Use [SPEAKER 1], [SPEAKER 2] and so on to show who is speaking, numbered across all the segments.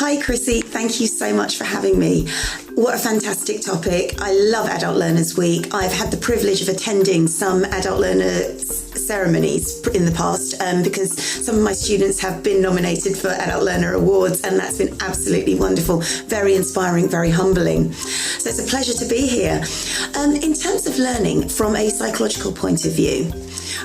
[SPEAKER 1] Hi, Chrissy. Thank you so much for having me. What a fantastic topic. I love Adult Learners Week. I've had the privilege of attending some Adult Learner ceremonies in the past because some of my students have been nominated for Adult Learner Awards, and that's been absolutely wonderful, very inspiring, very humbling. So it's a pleasure to be here. In terms of learning from a psychological point of view,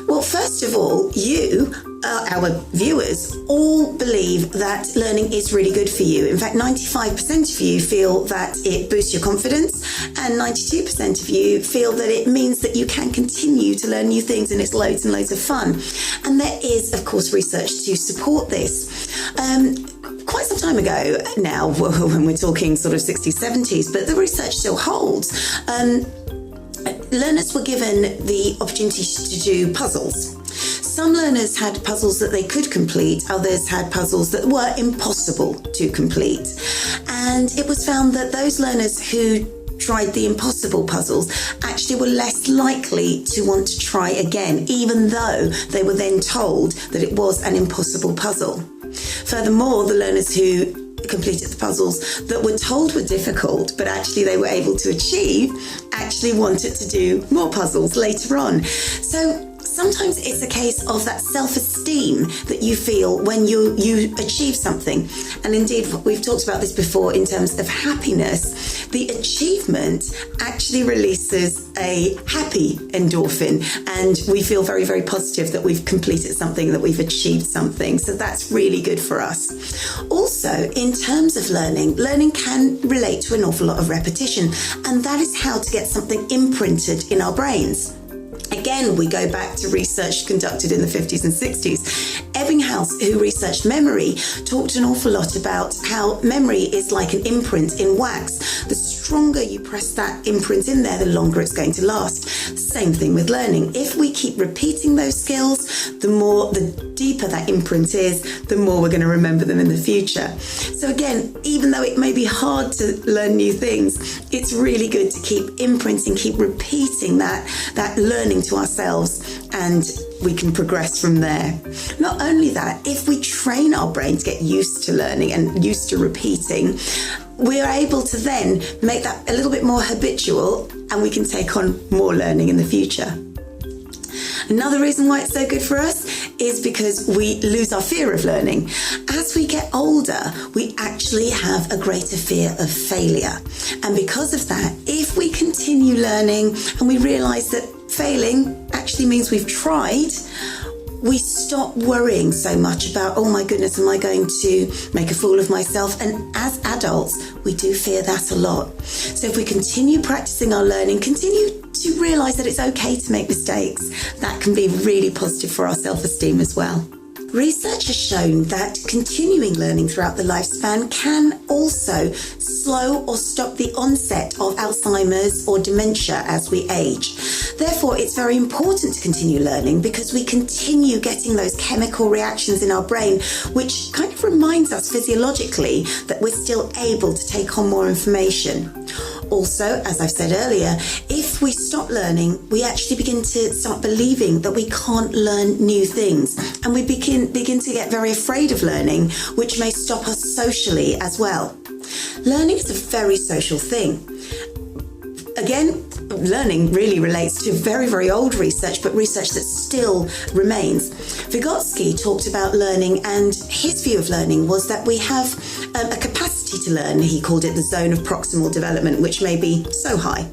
[SPEAKER 1] well, first of all, you, our viewers, all believe that learning is really good for you. In fact, 95% of you feel that it boosts your confidence, and 92% of you feel that it means that you can continue to learn new things and it's loads and loads of fun. And there is, of course, research to support this. Quite some time ago now, when we're talking sort of 60s, 70s, but the research still holds. Learners were given the opportunity to do puzzles. Some learners had puzzles that they could complete, others had puzzles that were impossible to complete. And it was found that those learners who tried the impossible puzzles actually were less likely to want to try again, even though they were then told that it was an impossible puzzle. Furthermore, the learners who completed the puzzles that were told were difficult, but actually they were able to achieve, actually wanted to do more puzzles later on. So sometimes it's a case of that self-esteem that you feel when you achieve something. And indeed, we've talked about this before in terms of happiness. The achievement actually releases a happy endorphin, and we feel very, very positive that we've completed something, that we've achieved something. So that's really good for us. Also, in terms of learning can relate to an awful lot of repetition, and that is how to get something imprinted in our brains. Again, we go back to research conducted in the 50s and 60s. Ebbinghaus, who researched memory, talked an awful lot about how memory is like an imprint in wax. The stronger you press that imprint in there, the longer it's going to last. Same thing with learning. If we keep repeating those skills, the deeper that imprint is, the more we're going to remember them in the future. So again, even though it may be hard to learn new things, it's really good to keep imprinting, keep repeating that learning to ourselves, and we can progress from there. Not only that, if we train our brain to get used to learning and used to repeating, we are able to then make that a little bit more habitual, and we can take on more learning in the future. Another reason why it's so good for us is because we lose our fear of learning. As we get older, we actually have a greater fear of failure. And because of that, if we continue learning and we realise that failing actually means we've tried, we stop worrying so much about, oh my goodness, am I going to make a fool of myself? And as adults, we do fear that a lot. So if we continue practicing our learning, continue to realise that it's okay to make mistakes, that can be really positive for our self-esteem as well. Research has shown that continuing learning throughout the lifespan can also slow or stop the onset of Alzheimer's or dementia as we age. Therefore, it's very important to continue learning because we continue getting those chemical reactions in our brain, which kind of reminds us physiologically that we're still able to take on more information. Also, as I've said earlier, if we stop learning, we actually begin to start believing that we can't learn new things, and we begin to get very afraid of learning, which may stop us socially as well. Learning is a very social thing. Again, learning really relates to very, very old research, but research that still remains. Vygotsky talked about learning, and his view of learning was that we have a capacity to learn. He called it the zone of proximal development, which may be so high.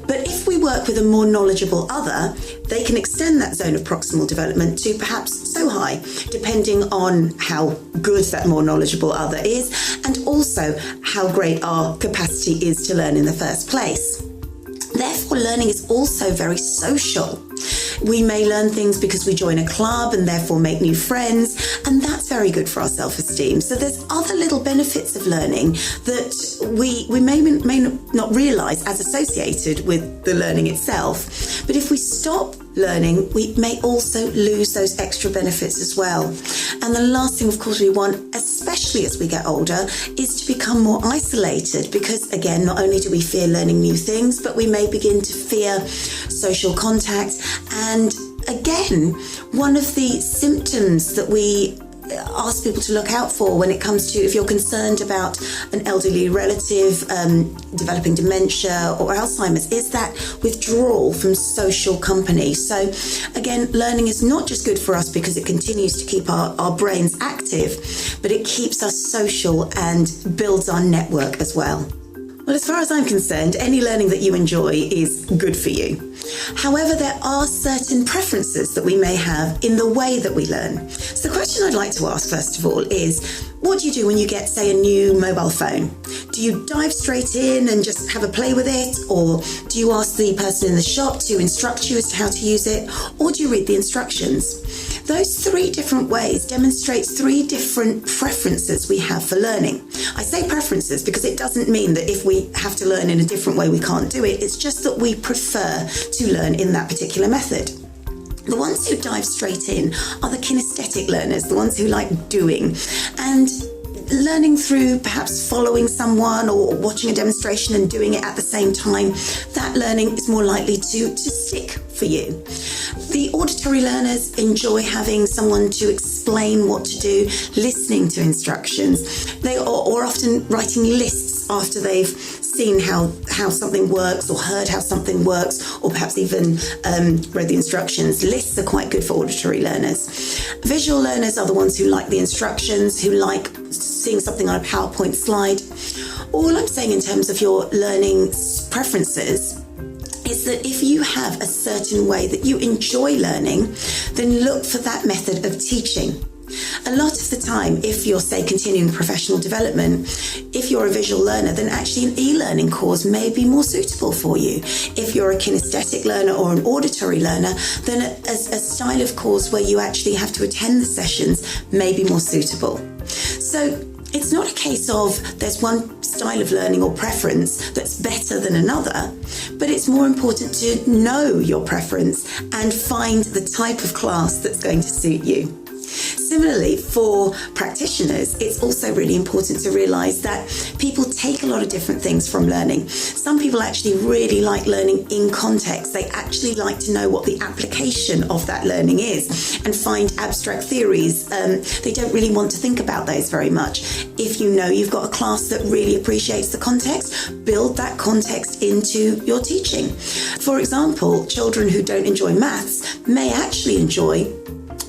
[SPEAKER 1] But if we work with a more knowledgeable other, they can extend that zone of proximal development to perhaps so high, depending on how good that more knowledgeable other is, and also how great our capacity is to learn in the first place. Therefore, learning is also very social. We may learn things because we join a club and therefore make new friends, and that's very good for our self-esteem. So there's other little benefits of learning that we may not realise as associated with the learning itself. But if we stop learning, we may also lose those extra benefits as well. And the last thing, of course, we want, especially as we get older, is to become more isolated, because again, not only do we fear learning new things, but we may begin to fear social contact. And again, one of the symptoms that we ask people to look out for when it comes to if you're concerned about an elderly relative developing dementia or Alzheimer's is that withdrawal from social company. So again, learning is not just good for us because it continues to keep our brains active, but it keeps us social and builds our network as well. Well, as far as I'm concerned, any learning that you enjoy is good for you. However, there are certain preferences that we may have in the way that we learn. So the question I'd like to ask, first of all, is what do you do when you get, say, a new mobile phone? Do you dive straight in and just have a play with it? Or do you ask the person in the shop to instruct you as to how to use it? Or do you read the instructions? Those three different ways demonstrate three different preferences we have for learning. I say preferences because it doesn't mean that if we have to learn in a different way, we can't do it. It's just that we prefer to learn in that particular method. The ones who dive straight in are the kinesthetic learners, the ones who like doing and learning through perhaps following someone or watching a demonstration and doing it at the same time. That learning is more likely to stick for you. The auditory learners enjoy having someone to explain what to do, listening to instructions. They are often writing lists after they've seen how something works or heard how something works, or perhaps even read the instructions. Lists are quite good for auditory learners. Visual learners are the ones who like the instructions, who like seeing something on a PowerPoint slide. All I'm saying in terms of your learning preferences is that if you have a certain way that you enjoy learning, then look for that method of teaching. A lot of the time, if you're, say, continuing professional development, if you're a visual learner, then actually an e-learning course may be more suitable for you. If you're a kinesthetic learner or an auditory learner, then a style of course where you actually have to attend the sessions may be more suitable. So it's not a case of there's one style of learning or preference that's better than another, but it's more important to know your preference and find the type of class that's going to suit you. Similarly, for practitioners, it's also really important to realise that people take a lot of different things from learning. Some people actually really like learning in context. They actually like to know what the application of that learning is and find abstract theories. They don't really want to think about those very much. If you know you've got a class that really appreciates the context, build that context into your teaching. For example, children who don't enjoy maths may actually enjoy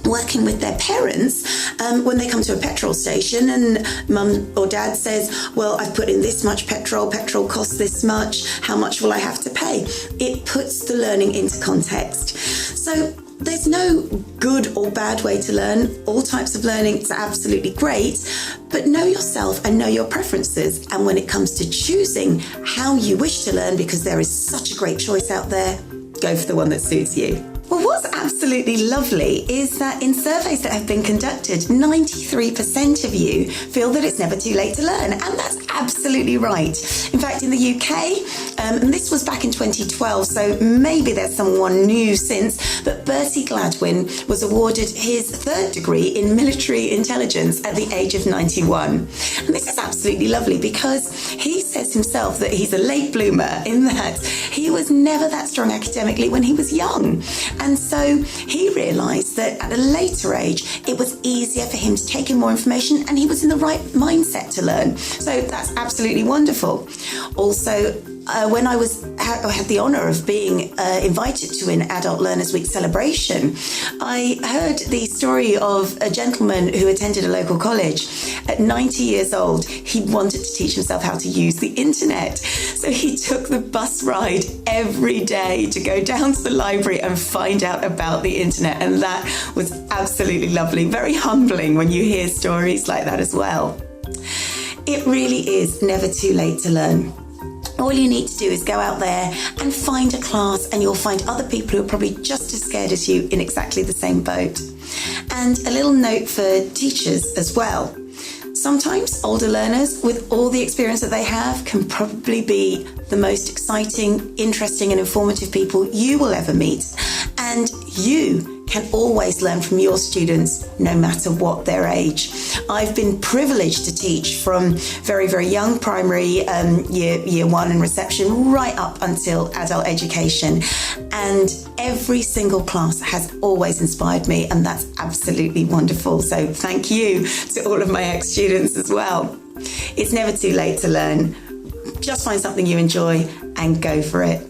[SPEAKER 1] working with their parents when they come to a petrol station and mum or dad says, well, I've put in this much petrol costs this much, how much will I have to pay? It puts the learning into context. So there's no good or bad way to learn. All types of learning is absolutely great, but know yourself and know your preferences. And when it comes to choosing how you wish to learn, because there is such a great choice out there, go for the one that suits you. Well, what's absolutely lovely is that in surveys that have been conducted, 93% of you feel that it's never too late to learn, and that's absolutely right. In fact, in the UK, and this was back in 2012, so maybe there's someone new since, but Bertie Gladwin was awarded his third degree in military intelligence at the age of 91. And this is absolutely lovely because he says himself that he's a late bloomer in that he was never that strong academically when he was young. And so he realised that at a later age, it was easier for him to take in more information and he was in the right mindset to learn. So that's absolutely wonderful. Also, when I had the honour of being invited to an Adult Learners Week celebration, I heard the story of a gentleman who attended a local college. At 90 years old, he wanted to teach himself how to use the internet. So he took the bus ride every day to go down to the library and find out about the internet. And that was absolutely lovely. Very humbling when you hear stories like that as well. It really is never too late to learn. All you need to do is go out there and find a class, and you'll find other people who are probably just as scared as you in exactly the same boat. And a little note for teachers as well. Sometimes older learners, with all the experience that they have, can probably be the most exciting, interesting and informative people you will ever meet. And you can always learn from your students, no matter what their age. I've been privileged to teach from very, very young primary, year one and reception, right up until adult education. And every single class has always inspired me, and that's absolutely wonderful. So thank you to all of my ex-students as well. It's never too late to learn. Just find something you enjoy and go for it.